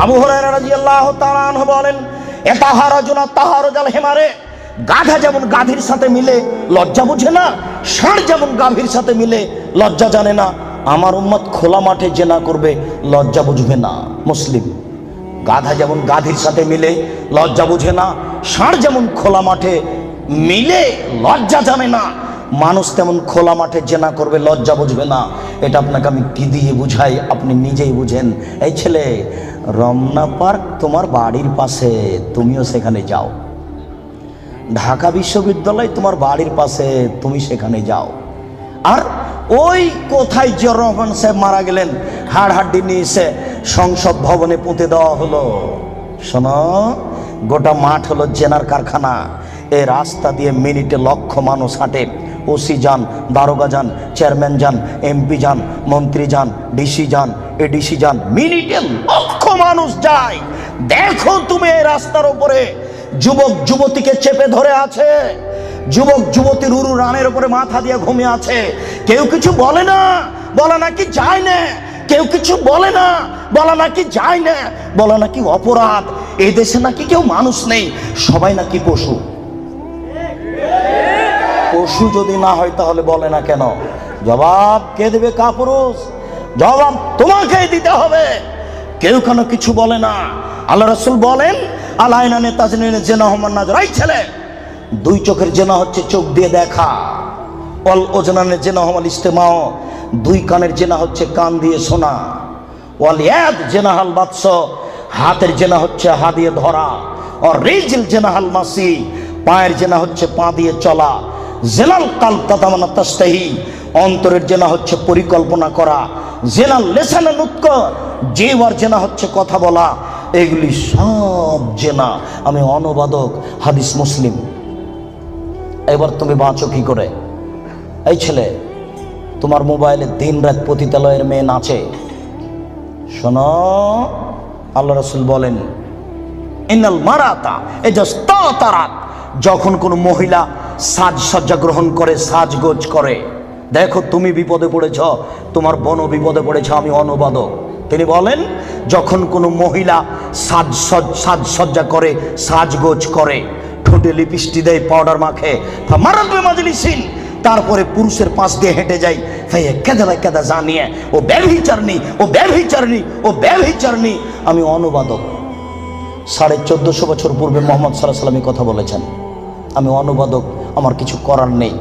আবু হুরায়রা রাদিয়াল্লাহু তাআলা আনহু বলেন, এতাহারাজুনা তাহারুজাল হিমারে, গাধা যেমন গাভীর সাথে মিলে লজ্জা বুঝে না, ষাঁড় যেমন গাভীর সাথে মিলে লজ্জা জানে না, আমার উম্মত খোলা মাঠে জেনা করবে, লজ্জা বুঝবে না। মুসলিম। গাধা যেমন গাধীর সাথে মিলে লজ্জা বুঝে না, ষাঁড় যেমন খোলা মাঠে মিলে লজ্জা জানে না, মানুষ তেমন খোলা মাঠে জেনা করবে, লজ্জা বুঝবে না। এটা আপনাকে আমি কি দিয়ে বুঝাই, আপনি নিজেই বুঝেন। এই ছেলে, রমনা পার্ক তোমার বাড়ির পাশে, তুমিও সেখানে যাও। ঢাকা বিশ্ববিদ্যালয় তোমার বাড়ির পাশে, তুমি সেখানে যাও। আর ওই কোথায় জিয়াউর রহমান সাহেব মারা গেলেন, হাড় হাড্ডি নিয়ে এসে সংসদ ভবনে পুঁতে দেওয়া হলো। শোনো, গোটা মাঠ হলো জেনার কারখানা। এই রাস্তা দিয়ে মিনিটে লক্ষ মানুষ হাঁটে। ওসি যান, দারোগা যান, চেয়ারম্যান যান, এমপি যান, মন্ত্রী যান, ডিসি যান, এডিসি যান, মিনিটে লক্ষ মানুষ যায়। দেখো তুমি এই রাস্তার উপরে যুবক যুবতীকে চেপে ধরে আছে, যুবক যুবতীর উরু রানের উপরে মাথা দিয়ে ঘুমিয়ে আছে। কেউ কিছু বলে না, বলা নাকি যায় না। কেউ কিছু বলে না, বলা নাকি যায় না, বলা নাকি অপরাধ। এই দেশে নাকি কেউ মানুষ নেই, সবাই নাকি পশু। পশু যদি না হয় তাহলে বলে না কেন? জবাব কে দেবে? কাপুরুষ। জবাব তোমাকেই দিতে হবে। কেউ কেন কিছু বলে না। আল্লাহ রাসূল বলেন, আলাইনানে তাজনিনে জেনা হুমান নাজর। এই ছেলে, দুই চোখের জেনা হচ্ছে চোখ দিয়ে দেখা। অল ওজনানে জেনা হুমাল ইস্তেমাও, দুই কানের জেনা হচ্ছে কান দিয়ে শোনা। ওয়াল ইয়াদ জেনাহাল বাতস, হাতের জেনা হচ্ছে হাত দিয়ে ধরা। আর রিজিল জেনাহাল মাসি, পায়ের জেনা হচ্ছে পা দিয়ে চলা। জেনাল কালব তাতামানা তাস্তাহি, অন্তরের জেনা হচ্ছে পরিকল্পনা করা। জেনাল লেসানা নুতক, জিহ্বার জেনা হচ্ছে কথা বলা। এগুলি সব জেনা। আমি অনুবাদক, হাদিস মুসলিম। এবার তুমি বাঁচো কি করে? এই ছেলে, তোমার মোবাইলে দিন রাত পতিতালয়ের মেয়ে নাচে। শোনো, আল্লাহ রাসূল বলেন, ইন্নাল মারাতা এজাস্তাতারাত, যখন কোনো মহিলা সাজসজ্জা গ্রহণ করে, সাজগোজ করে। দেখো তুমি বিপদে পড়েছ, তোমার বোনও বিপদে পড়েছ। আমি অনুবাদক। তিনি বলেন, যখন কোনো মহিলা সাজসজ্জা করে, সাজগোজ করে, ঠোঁটে লিপস্টিক দেয়, পাউডার মাখে, তারপরে পুরুষের পাশ দিয়ে হেঁটে যায়, কেদা জানিয়ে ও ব্যভিচারণী, ও ব্যভিচারণী, ও ব্যভিচারণী। আমি অনুবাদক। 1450 বছর পূর্বে মুহাম্মদ সাল্লাল্লাহু আলাইহি ওয়াসাল্লাম কথা বলেছেন। আমি অনুবাদক, আমার কিছু করার নেই।